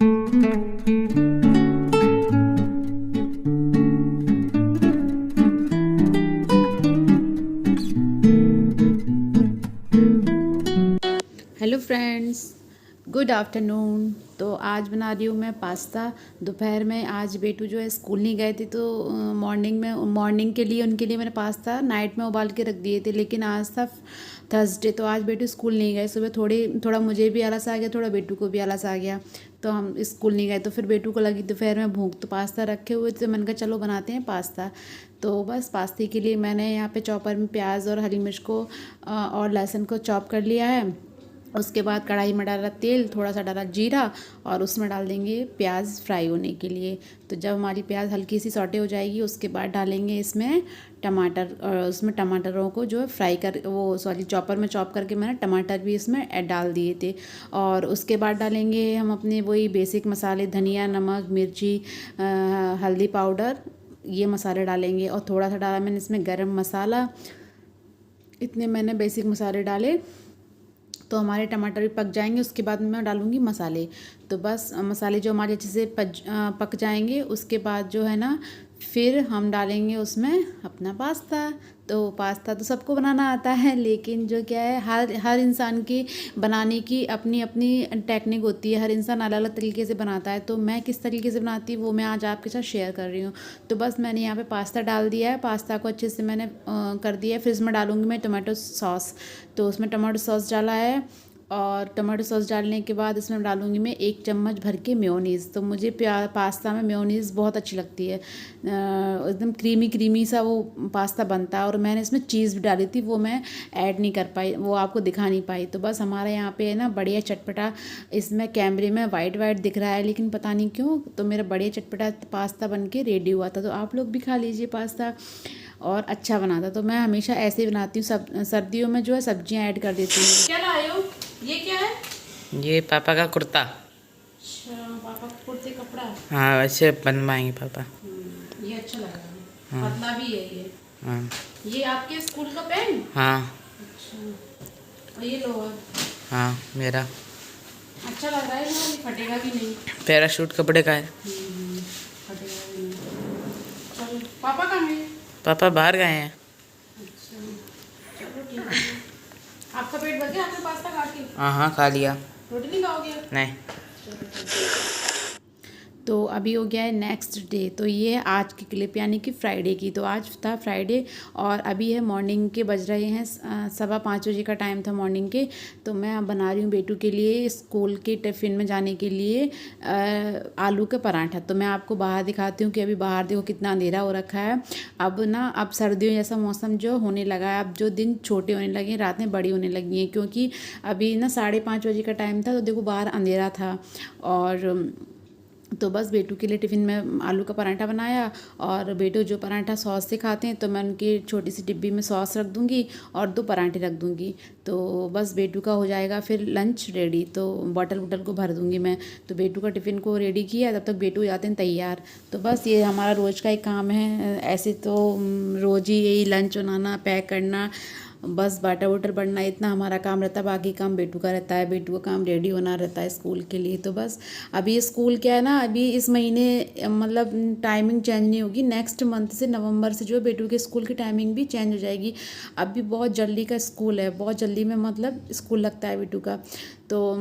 Hello friends, good afternoon. तो आज बना रही हूँ मैं पास्ता। दोपहर में आज बेटू जो है स्कूल नहीं गए थे, तो मॉर्निंग के लिए उनके लिए मैंने पास्ता नाइट में उबाल के रख दिए थे। लेकिन आज था थर्सडे, तो आज बेटू स्कूल नहीं गए। सुबह थोड़ा मुझे भी आलस आ गया, थोड़ा बेटू को भी आलस आ गया, तो हम स्कूल नहीं गए। तो फिर बेटू को लगी दोपहर में भूख, तो पास्ता रखे हुए थे, मैंने कहा चलो बनाते हैं पास्ता। तो बस पास्ते के लिए मैंने यहाँ पे चॉपर में प्याज और हरी मिर्च को और लहसुन को चॉप कर लिया है। उसके बाद कढ़ाई में डाला तेल, थोड़ा सा डाला जीरा, और उसमें डाल देंगे प्याज फ्राई होने के लिए। तो जब हमारी प्याज हल्की सी सौटे हो जाएगी, उसके बाद डालेंगे इसमें टमाटर, और उसमें टमाटरों को जो है चॉपर में चॉप करके मैंने टमाटर भी इसमें डाल दिए थे। और उसके बाद डालेंगे हम अपने वही बेसिक मसाले, धनिया, नमक, मिर्ची, हल्दी पाउडर, ये मसाले डालेंगे। और थोड़ा सा डाला मैंने इसमें गरम मसाला। इतने मैंने बेसिक मसाले डाले, तो हमारे टमाटर भी पक जाएंगे। उसके बाद मैं डालूँगी मसाले। तो बस मसाले जो हमारे अच्छे से पक जाएंगे, उसके बाद जो है ना, फिर हम डालेंगे उसमें अपना पास्ता। तो पास्ता तो सबको बनाना आता है, लेकिन जो क्या है, हर इंसान की बनाने की अपनी अपनी टेक्निक होती है। हर इंसान अलग अलग तरीके से बनाता है। तो मैं किस तरीके से बनाती हूँ वो मैं आज आपके साथ शेयर कर रही हूँ। तो बस मैंने यहाँ पे पास्ता डाल दिया है। पास्ता को अच्छे से मैंने कर दिया है। फिर इसमें डालूँगी मैं टमाटो सॉस। तो उसमें टमाटो सॉस डाला है, और टमाटो सॉस डालने के बाद इसमें डालूँगी मैं 1 चम्मच भर के मेयोनीज़। तो मुझे पास्ता में मेयोनीज़ बहुत अच्छी लगती है। एकदम क्रीमी सा वो पास्ता बनता है। और मैंने इसमें चीज़ भी डाली थी, वो मैं ऐड नहीं कर पाई, वो आपको दिखा नहीं पाई। तो बस हमारे यहाँ पे है ना बढ़िया चटपटा, इसमें कैमरे में वाइट दिख रहा है, लेकिन पता नहीं क्यों, तो मेरा बढ़िया चटपटा पास्ता बन के रेडी हुआ था। तो आप लोग भी खा लीजिए पास्ता, और अच्छा बना था। तो मैं हमेशा ऐसे ही बनाती हूँ। सर्दियों में जो है सब्जियाँ ऐड कर देती हूँ। क्या लाए हो? ये क्या है? ये पापा का कुर्ता। अच्छा, पापा का कुर्ते कपड़ा। हाँ, वैसे बनवाएंगे पापा। ये अच्छा लग रहा है। हाँ। पतला भी है ये। हाँ। ये आपके स्कूल का पेन? हाँ। अच्छा, और ये लोअर? हाँ, मेरा अच्छा लग रहा है, ये फटेगा भी नहीं। पैराशूट कपड़े का है। फटेगा भी नहीं। चलो, पापा कहाँ हैं? पापा बाहर गए हैं। अच्छा, चलो ठीक है। आपका पेट भर गया आपने पास्ता खा के? हाँ हाँ, खा लिया। रोटी नहीं खाओगे? नहीं। चलो ठीक है। तो अभी हो गया है नेक्स्ट डे। तो ये है आज की क्लिप, यानी कि फ्राइडे की। तो आज था फ्राइडे, और अभी है मॉर्निंग के बज रहे हैं 5:15 बजे का टाइम था मॉर्निंग के। तो मैं अब बना रही हूँ बेटू के लिए स्कूल के टिफ़िन में जाने के लिए आलू का पराठा। तो मैं आपको बाहर दिखाती हूँ कि अभी बाहर देखो कितना अंधेरा हो रखा है। अब सर्दियों जैसा मौसम जो होने लगा है। अब जो दिन छोटे होने लगे हैं, रातें बड़ी होने लगी हैं, क्योंकि अभी ना 5:30 बजे का टाइम था। तो देखो बाहर अंधेरा था। और तो बस बेटू के लिए टिफ़िन में आलू का पराठा बनाया। और बेटू जो पराठा सॉस से खाते हैं, तो मैं उनकी छोटी सी डिब्बी में सॉस रख दूँगी और 2 पराठे रख दूँगी। तो बस बेटू का हो जाएगा फिर लंच रेडी। तो बॉटल को भर दूँगी मैं। तो बेटू का टिफ़िन को रेडी किया, तब तक बेटू हो जाते हैं तैयार। तो बस ये हमारा रोज़ का एक काम है। ऐसे तो रोज़ ही यही लंच बनाना, पैक करना, बस वाटर बढ़ना, इतना हमारा काम रहता है। बाकी काम बेटू का रहता है। बेटू का काम रेडी होना रहता है स्कूल के लिए। तो बस अभी स्कूल क्या है ना, अभी इस महीने मतलब टाइमिंग चेंज नहीं होगी। नेक्स्ट मंथ से, नवंबर से, जो है बेटू के स्कूल की टाइमिंग भी चेंज हो जाएगी। अभी बहुत जल्दी का स्कूल है, बहुत जल्दी में मतलब स्कूल लगता है बेटू का। तो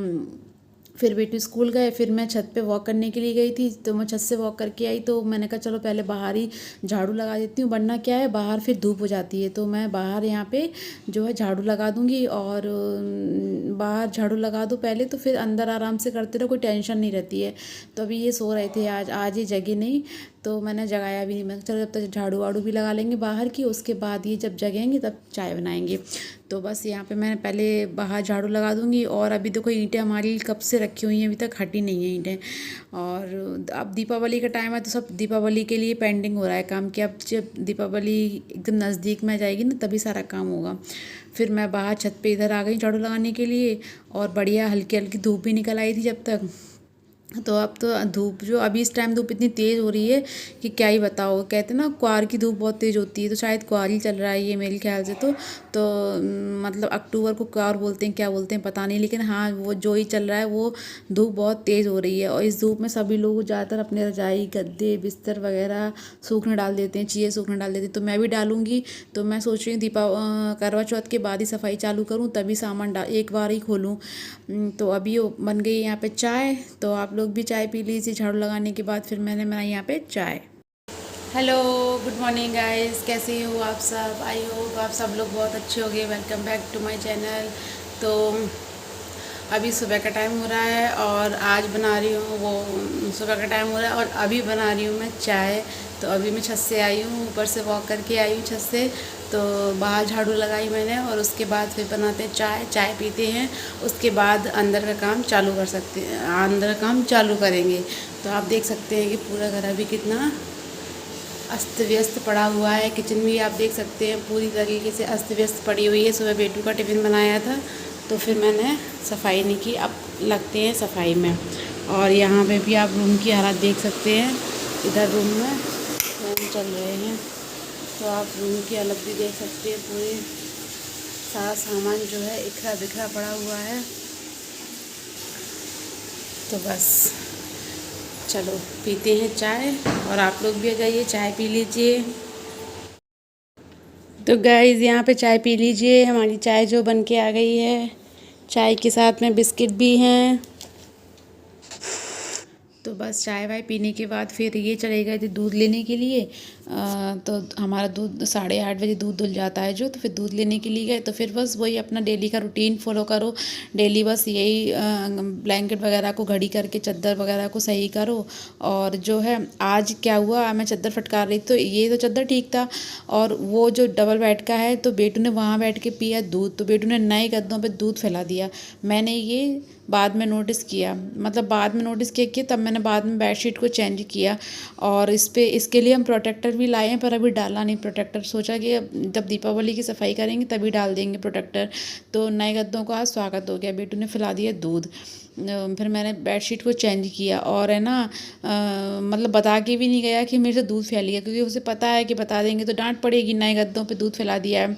फिर बेटू स्कूल गए, फिर मैं छत पे वॉक करने के लिए गई थी। तो मैं छत से वॉक करके आई, तो मैंने कहा चलो पहले बाहर ही झाड़ू लगा देती हूँ, वरना क्या है बाहर फिर धूप हो जाती है। तो मैं बाहर यहाँ पे जो है झाड़ू लगा दूँगी। और बाहर झाड़ू लगा दूँ पहले, तो फिर अंदर आराम से करते रहो, कोई टेंशन नहीं रहती है। तो अभी ये सो रहे थे, आज ये जगे नहीं, तो मैंने जगाया भी नहीं। मैं चलो जब तक झाड़ू वाड़ू भी लगा लेंगे बाहर की, उसके बाद ये जब जगेंगे तब चाय बनाएंगे। तो बस यहाँ पे मैं पहले बाहर झाड़ू लगा दूँगी। और अभी देखो ईंटें हमारी कब से रखी हुई हैं, अभी तक हटी नहीं है ईंटें। और अब दीपावली का टाइम है, तो सब दीपावली के लिए पेंडिंग हो रहा है काम, कि अब जब दीपावली एकदम नज़दीक में जाएगी ना, तभी सारा काम होगा। फिर मैं बाहर छत पे इधर आ गई झाड़ू लगाने के लिए। और बढ़िया हल्की हल्की धूप भी निकल आई थी जब तक। तो अब तो धूप जो अभी इस टाइम धूप इतनी तेज़ हो रही है कि क्या ही बताओ। कहते हैं ना क्वार की धूप बहुत तेज़ होती है, तो शायद क्वार ही चल रहा है ये मेरे ख्याल से। तो मतलब अक्टूबर को क्वार बोलते हैं क्या बोलते हैं पता नहीं, लेकिन हाँ वो जो ही चल रहा है वो धूप बहुत तेज़ हो रही है। और इस धूप में सभी लोग ज़्यादातर अपने रजाई गद्दे बिस्तर वगैरह सूखने डाल देते हैं, चीज़ें सूखने डाल देते हैं। तो मैं भी डालूंगी। तो मैं सोच रही हूँ करवा चौथ के बाद ही सफाई चालू करूँ, तभी सामान एक बार ही खोलूँ। तो अभी वो बन गई यहाँ पे चाय। तो आप लोग भी चाय पी लीजिए झाड़ू लगाने के बाद। फिर मैंने बनाई यहाँ पे चाय। हेलो, गुड मॉर्निंग गाइस, कैसे हो आप सब? आई होप आप सब लोग बहुत अच्छे होंगे। Welcome back to my channel. तो अभी सुबह का टाइम हो रहा है और आज बना रही हूँ वो सुबह का टाइम हो रहा है और अभी बना रही हूँ मैं चाय। तो अभी मैं छत से आई हूँ, ऊपर से वॉक करके आई हूँ छत से। तो बाहर झाड़ू लगाई मैंने और उसके बाद फिर बनाते हैं चाय, चाय पीते हैं। उसके बाद अंदर का काम चालू कर सकते हैं, अंदर का काम चालू करेंगे। तो आप देख सकते हैं कि पूरा घर अभी कितना अस्त व्यस्त पड़ा हुआ है। किचन भी आप देख सकते हैं पूरी तरीके से अस्त व्यस्त पड़ी हुई है। सुबह बेटू का टिफ़िन बनाया था तो फिर मैंने सफाई नहीं की। अब लगते हैं सफाई में। और यहाँ पे भी आप रूम की हालत देख सकते हैं। इधर रूम में फैन चल रहे हैं तो आप रूम की हालत भी देख सकते हैं। पूरे सारा सामान जो है इखरा बिखरा पड़ा हुआ है। तो बस चलो पीते हैं चाय और आप लोग भी आ जाइए चाय पी लीजिए। तो गाइज़ यहाँ पे चाय पी लीजिए। हमारी चाय जो बन के आ गई है, चाय के साथ में बिस्किट भी हैं। तो बस चाय वाय पीने के बाद फिर ये चले गए थे दूध लेने के लिए। तो हमारा दूध 8:30 बजे दूध धुल जाता है जो, तो फिर दूध लेने के लिए गए। तो फिर बस वही अपना डेली का रूटीन फॉलो करो। डेली बस यही ब्लैंकेट वगैरह को घड़ी करके चादर वगैरह को सही करो। और जो है आज क्या हुआ, मैं चादर फटकार रही थी तो ये तो चादर ठीक था और वो जो डबल बेड का है तो बेटू ने वहाँ बैठ के पिया दूध। तो बेटू ने नए गद्दों पे दूध फैला दिया। मैंने ये बाद में नोटिस किया, मतलब बाद में नोटिस किया तब मैंने बाद में बेडशीट को चेंज किया। और इसके लिए हम प्रोटेक्टर भी लाए हैं पर अभी डाला नहीं प्रोटेक्टर। सोचा कि जब दीपावली की सफाई करेंगे तभी डाल देंगे प्रोटेक्टर। तो नए गद्दों का आज स्वागत हो गया। बेटू ने फैला दिया दूध। फिर मैंने बेडशीट को चेंज किया और है ना मतलब बता के भी नहीं गया कि मेरे से दूध फैल गया, क्योंकि उसे पता है कि बता देंगे तो डांट पड़ेगी, नए गद्दों पे दूध फैला दिया है।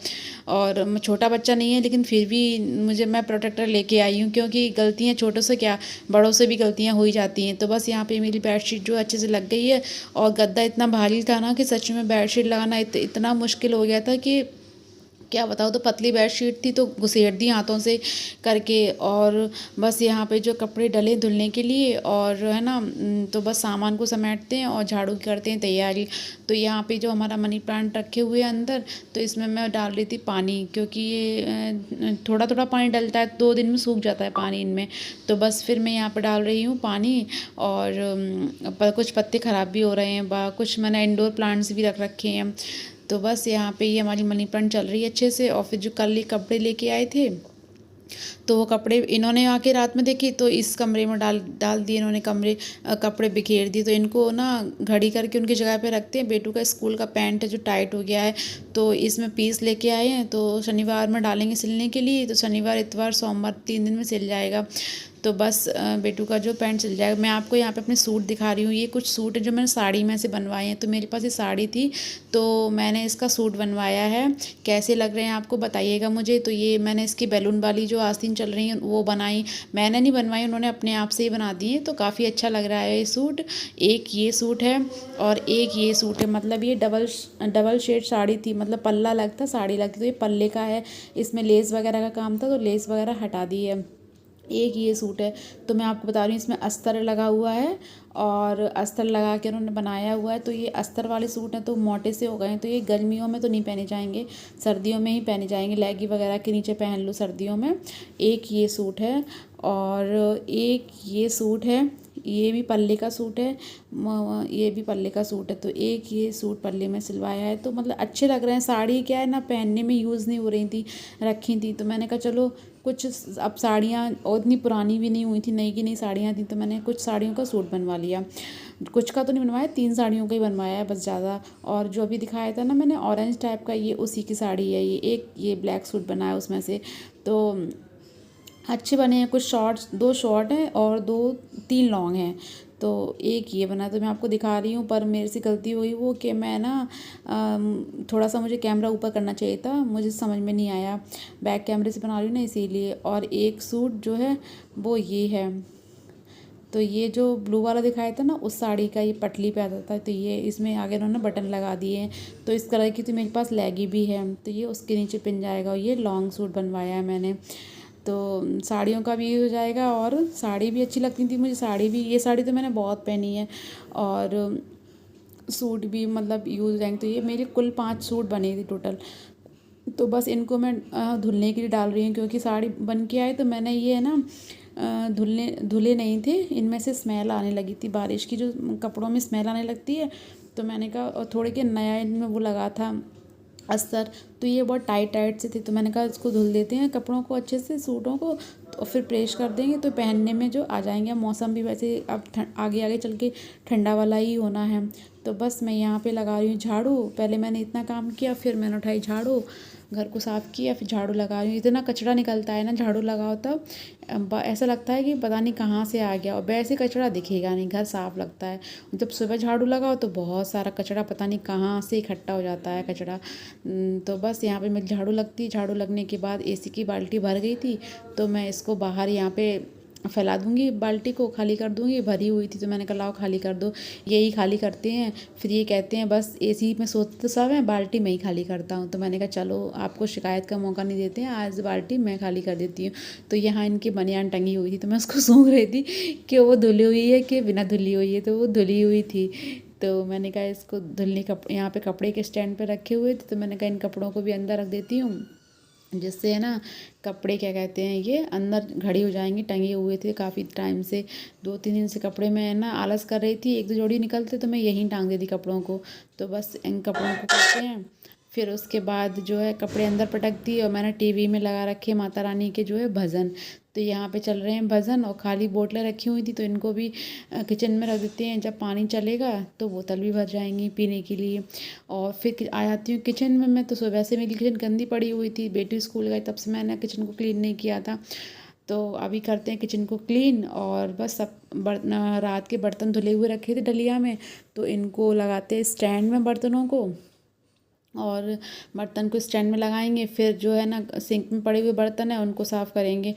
और छोटा बच्चा नहीं है लेकिन फिर भी मैं प्रोटेक्टर लेके आई हूँ, क्योंकि गलतियाँ छोटों से क्या बड़ों से भी गलतियाँ हो ही जाती हैं। तो बस यहाँ पे मेरी बेडशीट जो अच्छे से लग गई है। और गद्दा इतना भारी था ना कि सच में बेडशीट लगाना इतना मुश्किल हो गया था कि क्या बताओ। तो पतली बेडशीट थी तो घुसेड़ दी हाथों से करके। और बस यहाँ पे जो कपड़े डले धुलने के लिए और है ना, तो बस सामान को समेटते हैं और झाड़ू करते हैं तैयारी। तो यहाँ पे जो हमारा मनी प्लांट रखे हुए हैं अंदर, तो इसमें मैं डाल रही थी पानी, क्योंकि ये थोड़ा थोड़ा पानी डलता है, 2 दिन में सूख जाता है पानी इनमें। तो बस फिर मैं यहाँ पर डाल रही हूँ पानी। और कुछ पत्ते ख़राब भी हो रहे हैं, कुछ मैंने इंडोर प्लांट्स भी रख रखे हैं। तो बस यहाँ पे ये हमारी मनी प्लांट चल रही है अच्छे से। और फिर जो कल ये कपड़े लेके आए थे तो वो कपड़े इन्होंने आके रात में देखे तो इस कमरे में डाल डाल दिए इन्होंने। कपड़े बिखेर दिए। तो इनको ना घड़ी करके उनकी जगह पे रखते हैं। बेटू का स्कूल का पैंट है जो टाइट हो गया है, तो इसमें पीस लेके आए हैं। तो शनिवार में डालेंगे सिलने के लिए। तो शनिवार इतवार सोमवार 3 दिन में सिल जाएगा। तो बस बेटू का जो पैंट सिल जाएगा। मैं आपको यहाँ पे अपने सूट दिखा रही हूँ। ये कुछ सूट है जो मैंने साड़ी में से बनवाए हैं। तो मेरे पास ये साड़ी थी तो मैंने इसका सूट बनवाया है। कैसे लग रहे हैं आपको बताइएगा मुझे। तो ये मैंने इसकी बैलून वाली जो आस्तीन चल रही है वो बनाई, मैंने नहीं बनवाई, उन्होंने अपने आप से ही बना दी है। तो काफ़ी अच्छा लग रहा है ये सूट। एक ये सूट है और एक ये सूट है। मतलब ये डबल शेड साड़ी थी, मतलब पल्ला अलग था साड़ी अलग थी। तो ये पल्ले का है, इसमें लेस वगैरह का काम था तो लेस वगैरह हटा दी है। एक ये सूट है। तो मैं आपको बता रही हूँ इसमें अस्तर लगा हुआ है और अस्तर लगा के उन्होंने बनाया हुआ है। तो ये अस्तर वाले सूट हैं तो मोटे से हो गए हैं, तो ये गर्मियों में तो नहीं पहने जाएंगे, सर्दियों में ही पहने जाएंगे। लेगी वगैरह के नीचे पहन लो सर्दियों में। एक ये सूट है और एक ये सूट है। ये भी पल्ले का सूट है, ये भी पल्ले का सूट है। तो एक ये सूट पल्ले में सिलवाया है। तो मतलब अच्छे लग रहे हैं। साड़ी क्या है ना, पहनने में यूज़ नहीं हो रही थी, रखी थी। तो मैंने कहा चलो कुछ अब साड़ियाँ और इतनी पुरानी भी नहीं हुई थी, नई की नई साड़ियाँ थी। तो मैंने कुछ साड़ियों का सूट बनवा लिया। कुछ का तो नहीं बनवाया, 3 साड़ियों का ही बनवाया है बस ज़्यादा। और जो अभी दिखाया था ना मैंने ऑरेंज टाइप का, ये उसी की साड़ी है। ये एक ये ब्लैक सूट बनाया उसमें से। तो अच्छे बने हैं। कुछ शॉर्ट्स, 2 शॉर्ट हैं और 2-3 लॉन्ग हैं। तो एक ये बना, तो मैं आपको दिखा रही हूँ। पर मेरे से गलती हुई वो कि मैं ना थोड़ा सा मुझे कैमरा ऊपर करना चाहिए था, मुझे समझ में नहीं आया। बैक कैमरे से बना रही हूँ ना इसीलिए। और एक सूट जो है वो ये है। तो ये जो ब्लू वाला दिखाया था ना, उस साड़ी का ये पटली पे आता था। तो ये इसमें आगे उन्होंने बटन लगा दिए हैं। तो इस कलर की तो मेरे पास लेगी भी है, तो ये उसके नीचे पिन जाएगा। और ये लॉन्ग सूट बनवाया है मैंने। तो साड़ियों का भी हो जाएगा और साड़ी भी अच्छी लगती थी मुझे। साड़ी भी, ये साड़ी तो मैंने बहुत पहनी है और सूट भी मतलब यूज़ रहेंगे। तो ये मेरे कुल 5 सूट बने थे टोटल। तो बस इनको मैं धुलने के लिए डाल रही हूँ, क्योंकि साड़ी बन के आए तो मैंने ये है ना धुले नहीं थे। इनमें से स्मेल आने लगी थी, बारिश की जो कपड़ों में स्मेल आने लगती है। तो मैंने कहा, और थोड़े के नया इनमें वो लगा था अस्तर, तो ये बहुत टाइट टाइट से थे। तो मैंने कहा इसको धुल देते हैं कपड़ों को अच्छे से, सूटों को, तो फिर प्रेस कर देंगे तो पहनने में जो आ जाएंगे। मौसम भी वैसे अब आगे आगे चल के ठंडा वाला ही होना है। तो बस मैं यहाँ पे लगा रही हूँ झाड़ू। पहले मैंने इतना काम किया, फिर मैंने उठाई झाड़ू, घर को साफ़ किया, फिर झाड़ू लगा रही हूँ। इतना कचरा निकलता है ना झाड़ू लगाओ तब, ऐसा लगता है कि पता नहीं कहाँ से आ गया। और वैसे कचरा दिखेगा नहीं, घर साफ़ लगता है। जब सुबह झाड़ू लगाओ तो बहुत सारा कचरा पता नहीं कहाँ से इकट्ठा हो जाता है कचरा। तो बस यहाँ पे मैं झाड़ू लगती, झाड़ू लगने के बाद एसी की बाल्टी भर गई थी। तो मैं इसको बाहर यहाँ पे फैला दूंगी, बाल्टी को खाली कर दूंगी। भरी हुई थी तो मैंने कहा लाओ खाली कर दो, यही खाली करते हैं। फिर ये कहते हैं बस एसी में सोते तो सब हैं, बाल्टी मैं ही खाली करता हूँ। तो मैंने कहा चलो आपको शिकायत का मौका नहीं देते हैं, आज बाल्टी मैं खाली कर देती हूँ। तो यहाँ इनकी बनियान टंगी हुई थी, तो मैं उसको सूंघ रही थी कि वो धुली हुई है कि बिना धुली हुई है। तो वो धुली हुई थी। तो मैंने कहा इसको धुलने, यहाँ पे कपड़े के स्टैंड पे रखे हुए थे, तो मैंने कहा इन कपड़ों को भी अंदर रख देती हूँ, जिससे है ना कपड़े क्या कहते हैं ये अंदर घड़ी हो जाएंगे। टंगे हुए थे काफ़ी टाइम से, 2-3 दिन से कपड़े में है ना आलस कर रही थी, 1-2 जोड़ी निकलते तो मैं यहीं टांग देती कपड़ों को। तो बस इन कपड़ों को करते हैं। फिर उसके बाद जो है कपड़े अंदर पटक दिए, और मैंने टीवी में लगा रखे माता रानी के जो है भजन। तो यहाँ पे चल रहे हैं भजन, और खाली बोतलें रखी हुई थी तो इनको भी किचन में रख देते हैं। जब पानी चलेगा तो बोतल भी भर जाएंगी पीने के लिए। और फिर आ जाती हूँ किचन में। मैं तो सुबह से मेरी किचन गंदी पड़ी हुई थी, बेटी स्कूल गई तब से मैंने किचन को क्लीन नहीं किया था। तो अभी करते हैं किचन को क्लीन। और बस सब रात के बर्तन धुले हुए रखे थे डलिया में, तो इनको लगाते हैं स्टैंड में बर्तनों को। और बर्तन को स्टैंड में लगाएंगे, फिर जो है ना सिंक में पड़े हुए बर्तन हैं उनको साफ़ करेंगे।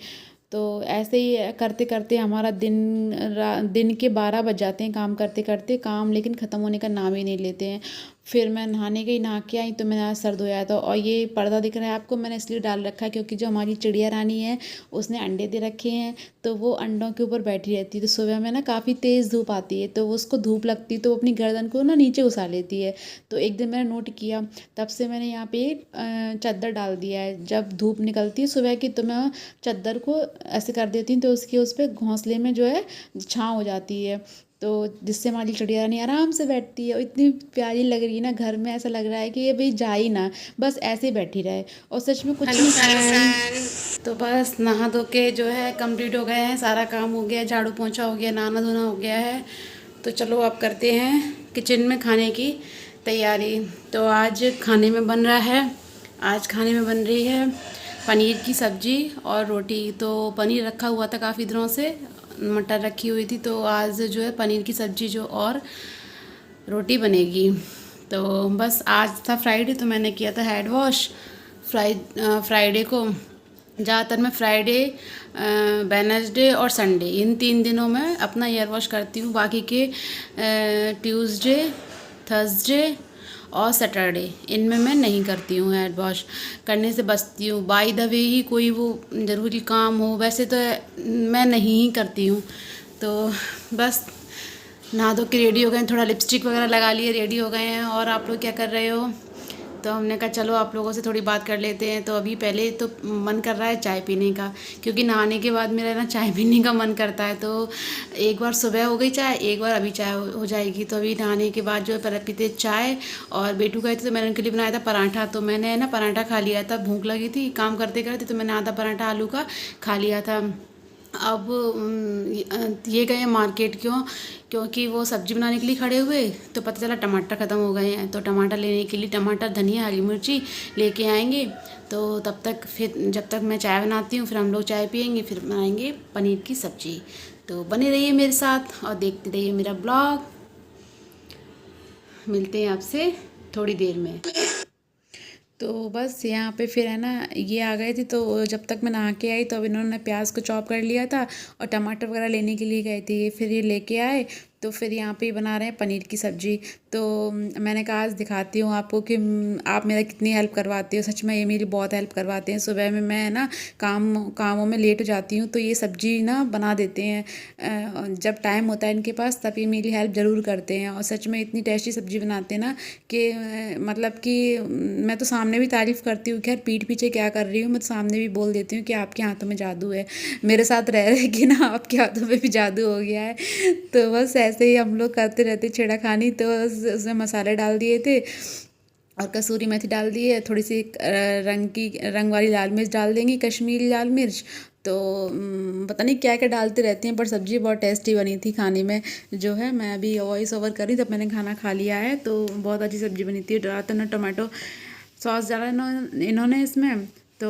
तो ऐसे ही करते करते हमारा दिन के 12 बज जाते हैं काम करते करते। काम लेकिन ख़त्म होने का नाम ही नहीं लेते हैं। फिर मैं नहाने गई, नहा के आई तो मैंने आज सर धोया था। और ये पर्दा दिख रहा है आपको, मैंने इसलिए डाल रखा है क्योंकि जो हमारी चिड़िया रानी है उसने अंडे दे रखे हैं, तो वो अंडों के ऊपर बैठी रहती है। तो सुबह में ना काफ़ी तेज़ धूप आती है, तो उसको धूप लगती तो वो अपनी गर्दन को ना नीचे घुसा लेती है। तो एक दिन मैंने नोट किया, तब से मैंने यहाँ पे चादर डाल दिया है। जब धूप निकलती है सुबह की तो मैं चादर को ऐसे कर देती हूँ, तो उसकी उस पर घोंसले में जो है छाँव हो जाती है। तो जिससे हमारी चिड़िया रानी आराम से बैठती है। और इतनी प्यारी लग रही है ना, घर में ऐसा लग रहा है कि ये भाई जा ही ना, बस ऐसे ही बैठी रहे। और सच में कुछ नहीं फ्रेंड। तो बस नहा धो के जो है कंप्लीट हो गए हैं, सारा काम हो गया, झाड़ू पोंछा हो गया, नहाना धोना हो गया है। तो चलो अब करते हैं किचन में खाने की तैयारी। तो आज खाने में बन रहा है, आज खाने में बन रही है पनीर की सब्ज़ी और रोटी। तो पनीर रखा हुआ था काफ़ी दिनों से, मटर रखी हुई थी, तो आज जो है पनीर की सब्ज़ी जो और रोटी बनेगी। तो बस आज था फ्राइडे, तो मैंने किया था हेड वॉश। फ्राइडे को ज़्यादातर मैं फ्राइडे, वेडनेसडे और संडे इन 3 दिनों में अपना हेयर वॉश करती हूँ। बाकी के ट्यूसडे, थर्सडे और सैटरडे इनमें मैं नहीं करती हूँ हेड वॉश, करने से बचती हूँ। बाय द वे ही कोई वो ज़रूरी काम हो, वैसे तो मैं नहीं ही करती हूँ। तो बस नहा धो के रेडी हो गए, थोड़ा लिपस्टिक वगैरह लगा लिए, रेडी हो गए हैं। और आप लोग क्या कर रहे हो? तो हमने कहा चलो आप लोगों से थोड़ी बात कर लेते हैं। तो अभी पहले तो मन कर रहा है चाय पीने का, क्योंकि नहाने के बाद मेरा ना चाय पीने का मन करता है। तो एक बार सुबह हो गई चाय, एक बार अभी चाय हो जाएगी। तो अभी नहाने के बाद जो है पहले पीते चाय। और बेटू गए थे तो मैंने उनके लिए बनाया था पराठा, तो मैंने ना पराठा खा लिया था, भूख लगी थी काम करते करते, तो मैंने आधा पराठा आलू का खा लिया था। अब ये गए मार्केट क्योंकि वो सब्ज़ी बनाने के लिए खड़े हुए तो पता चला टमाटर ख़त्म हो गए हैं, तो टमाटर लेने के लिए टमाटर, धनिया, हरी मिर्ची लेके आएंगे। तो तब तक फिर जब तक मैं चाय बनाती हूँ फिर हम लोग चाय पियेंगे, फिर बनाएंगे पनीर की सब्ज़ी। तो बने रहिए मेरे साथ और देखते रहिए मेरा ब्लॉग। मिलते हैं आपसे थोड़ी देर में। तो बस यहाँ पे फिर है ना ये आ गए थे, तो जब तक मैं नहा के आई तो अब इन्होंने प्याज को चॉप कर लिया था और टमाटर वगैरह लेने के लिए गए थे ये, फिर ये लेके आए। तो फिर यहाँ पे बना रहे हैं पनीर की सब्ज़ी। तो मैंने कहा आज दिखाती हूँ आपको कि आप मेरा कितनी हेल्प करवाते हो। सच में ये मेरी बहुत हेल्प करवाते हैं। सुबह में मैं ना कामों में लेट हो जाती हूँ तो ये सब्ज़ी ना बना देते हैं। जब टाइम होता है इनके पास तब ये मेरी हेल्प ज़रूर करते हैं और सच में इतनी टेस्टी सब्ज़ी बनाते हैं ना कि मतलब कि मैं तो सामने भी तारीफ़ करती हूँ। खैर पीठ पीछे क्या कर रही हूँ, मैं तो सामने भी बोल देती हूँ कि आपके हाथों में जादू है। मेरे साथ रह रहे कि ना आपके हाथों में भी जादू हो गया है। तो बस ऐसे ही हम लोग करते रहते छेड़ाखानी। तो उसमें मसाले डाल दिए थे और कसूरी मेथी डाल दी है, थोड़ी सी रंग वाली लाल मिर्च डाल देंगी, कश्मीरी लाल मिर्च। तो पता नहीं क्या क्या डालते रहते हैं, पर सब्ज़ी बहुत टेस्टी बनी थी खाने में। जो है मैं अभी वॉइस ओवर करी तब मैंने खाना खा लिया है, तो बहुत अच्छी सब्ज़ी बनी थी। डाला ना टमाटो सॉस डाला इन्होंने इसमें। तो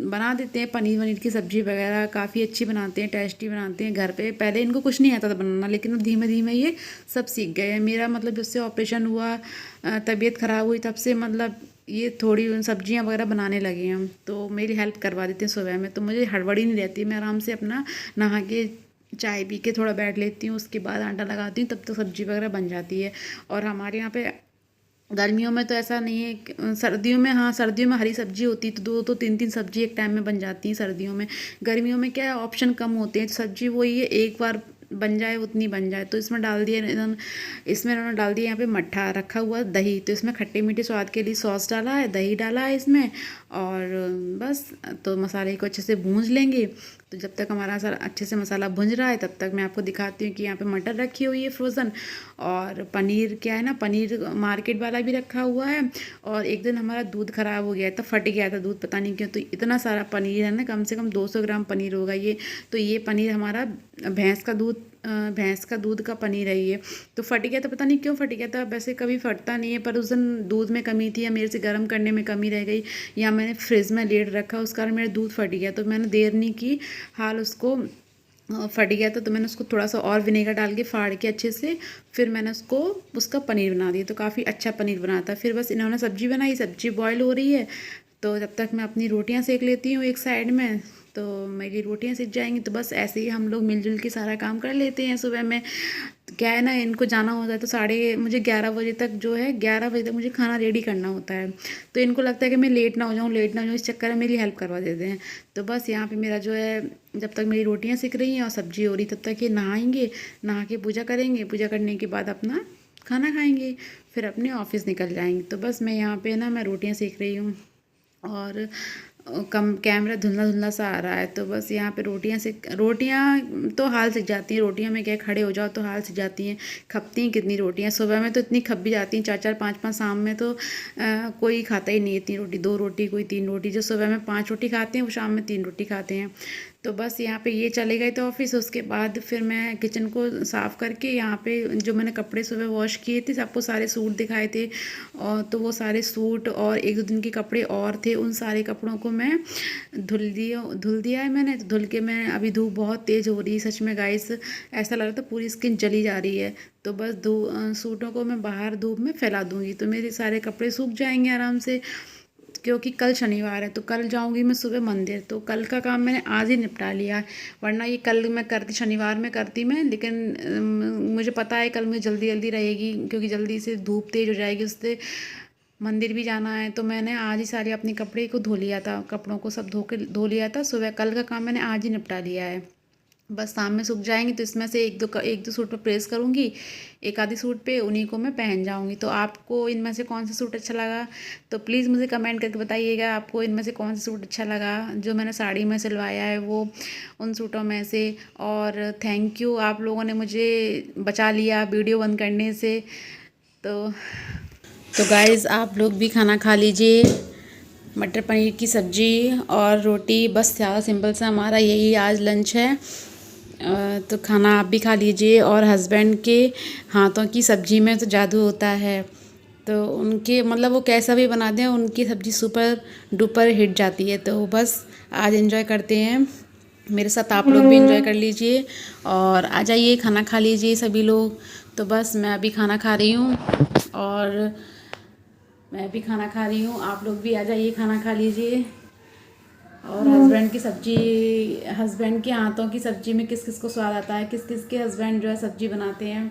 बना देते हैं पनीर वनीर की सब्ज़ी वगैरह, काफ़ी अच्छी बनाते हैं, टेस्टी बनाते हैं घर पे। पहले इनको कुछ नहीं आता था बनाना, लेकिन अब धीमे धीमे ये सब सीख गए हैं। मेरा मतलब जब से ऑपरेशन हुआ, तबीयत ख़राब हुई, तब से मतलब ये थोड़ी सब्जियां वगैरह बनाने लगे हैं। तो मेरी हेल्प करवा देते हैं सुबह में, तो मुझे हड़बड़ी नहीं रहती। मैं आराम से अपना नहा के चाय पी के थोड़ा बैठ लेती हूँ, उसके बाद आटा लगाती हूँ, तब तक सब्ज़ी वगैरह बन जाती है। और हमारे यहाँ पे गर्मियों में तो ऐसा नहीं है सर्दियों में, हाँ सर्दियों में हरी सब्जी होती है तो 2 3 सब्जी एक टाइम में बन जाती हैं सर्दियों में। गर्मियों में क्या है ऑप्शन कम होते हैं, तो सब्जी वही है एक बार बन जाए उतनी बन जाए। तो इसमें डाल दिया इसमें इन्होंने डाल दिया यहाँ पे मट्ठा रखा हुआ दही, तो इसमें खट्टे मीठे स्वाद के लिए सॉस डाला है, दही डाला है इसमें। और बस तो मसाले को अच्छे से भूंज लेंगे। तो जब तक हमारा सारा अच्छे से मसाला भुंज रहा है तब तक मैं आपको दिखाती हूँ कि यहाँ पे मटर रखी हुई है फ्रोज़न। और पनीर क्या है ना, पनीर मार्केट वाला भी रखा हुआ है। और एक दिन हमारा दूध ख़राब हो गया था, फट गया था दूध, पता नहीं क्यों। तो इतना सारा पनीर है ना, कम से कम 200 ग्राम पनीर होगा ये। तो ये पनीर हमारा भैंस का दूध का पनीर है ये। तो फट गया था, पता नहीं क्यों फट गया था। वैसे कभी फटता नहीं है, पर उस दिन दूध में कमी थी या मेरे से गर्म करने में कमी रह गई, या मैंने फ्रिज में लेट रखा, उस कारण मेरा दूध फट गया। तो मैंने देर नहीं की, हाल उसको फट गया था तो मैंने उसको थोड़ा सा और विनेगर डाल के फाड़ के अच्छे से फिर मैंने उसका पनीर बना दिया। तो काफ़ी अच्छा पनीर बना था। फिर बस इन्होंने सब्ज़ी बनाई, सब्ज़ी बॉयल हो रही है, तो जब तक मैं अपनी रोटियां सेक लेती हूँ एक साइड में। तो मेरी रोटियां सिक जाएंगी, तो बस ऐसे ही हम लोग मिलजुल के सारा काम कर लेते हैं सुबह में। तो क्या है ना, इनको जाना होता है तो मुझे 11 बजे तक जो है 11 बजे तक मुझे खाना रेडी करना होता है। तो इनको लगता है कि मैं लेट ना हो जाऊँ, इस चक्कर में मेरी हेल्प करवा देते हैं। तो बस यहाँ पे मेरा जो है जब तक मेरी रोटियां सिक रही हैं और सब्जी हो रही तब तक ये नहाएंगे, नहा के पूजा करेंगे, पूजा करने के बाद अपना खाना खाएंगे, फिर अपने ऑफिस निकल जाएंगे। तो बस मैं यहाँ पे ना मैं रोटियां सेक रही हूँ और कम कैमरा धुंधला धुंधला सा आ रहा है। तो बस यहाँ पे रोटियाँ तो हाल सिक जाती हैं। रोटियाँ में क्या खड़े हो जाओ तो हाल सिक जाती हैं। खपती हैं कितनी रोटियाँ, सुबह में तो इतनी खप भी जाती हैं 4 4 5 5। शाम में तो कोई खाता ही नहीं है इतनी रोटी, 2 रोटी कोई 3 रोटी। जो सुबह में 5 रोटी खाते हैं वो शाम में 3 रोटी खाते हैं। तो बस यहाँ पे ये चले गए थे ऑफिस। उसके बाद फिर मैं किचन को साफ़ करके यहाँ पे जो मैंने कपड़े सुबह वॉश किए थे, सबको सारे सूट दिखाए थे, और तो वो सारे सूट और 1 2 दिन के कपड़े और थे, उन सारे कपड़ों को मैं धुल दिया है मैंने। तो धुल के मैं अभी धूप बहुत तेज़ हो रही है सच में गाइस, ऐसा लग रहा था पूरी स्किन जली जा रही है। तो बस सूटों को मैं बाहर धूप में फैला दूंगी तो मेरे सारे कपड़े सूख जाएंगे आराम से। क्योंकि कल शनिवार है तो कल जाऊंगी मैं सुबह मंदिर, तो कल का काम मैंने आज ही निपटा लिया है। वरना ये कल मैं करती, शनिवार में करती मैं, लेकिन मुझे पता है कल मुझे जल्दी जल्दी रहेगी क्योंकि जल्दी से धूप तेज़ हो जाएगी, उससे मंदिर भी जाना है। तो मैंने आज ही सारे अपने कपड़े को धो लिया था, कपड़ों को सब धो लिया था सुबह। कल का काम मैंने आज ही निपटा लिया है। बस शाम में सूख जाएंगी तो इसमें से एक दो सूट पे प्रेस करूँगी, एक आधी सूट पे उन्हीं को मैं पहन जाऊँगी। तो आपको इनमें से कौन सा सूट अच्छा लगा तो प्लीज़ मुझे कमेंट करके बताइएगा, आपको इनमें से कौन सा सूट अच्छा लगा जो मैंने साड़ी में सिलवाया है वो, उन सूटों में से। और थैंक यू, आप लोगों ने मुझे बचा लिया वीडियो बंद करने से। तो गाइज़ आप लोग भी खाना खा लीजिए। मटर पनीर की सब्ज़ी और रोटी, बस ज़्यादा सिंपल सा हमारा यही आज लंच है। तो खाना आप भी खा लीजिए। और हस्बैंड के हाथों की सब्ज़ी में तो जादू होता है, तो उनके मतलब वो कैसा भी बनाते हैं, उनकी सब्ज़ी सुपर डुपर हिट जाती है। तो बस आज एंजॉय करते हैं, मेरे साथ आप लोग भी एंजॉय कर लीजिए और आ जाइए खाना खा लीजिए सभी लोग। तो बस मैं अभी खाना खा रही हूँ और आप लोग भी आ जाइए खाना खा लीजिए। और हस्बैंड की सब्ज़ी, हस्बैंड के हाथों की सब्ज़ी में किस किस को स्वाद आता है, किस किस के हस्बैंड जो है सब्ज़ी बनाते हैं।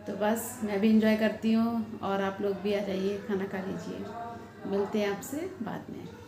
तो बस मैं भी इंजॉय करती हूँ और आप लोग भी आ जाइए खाना खा लीजिए। मिलते हैं आपसे बाद में।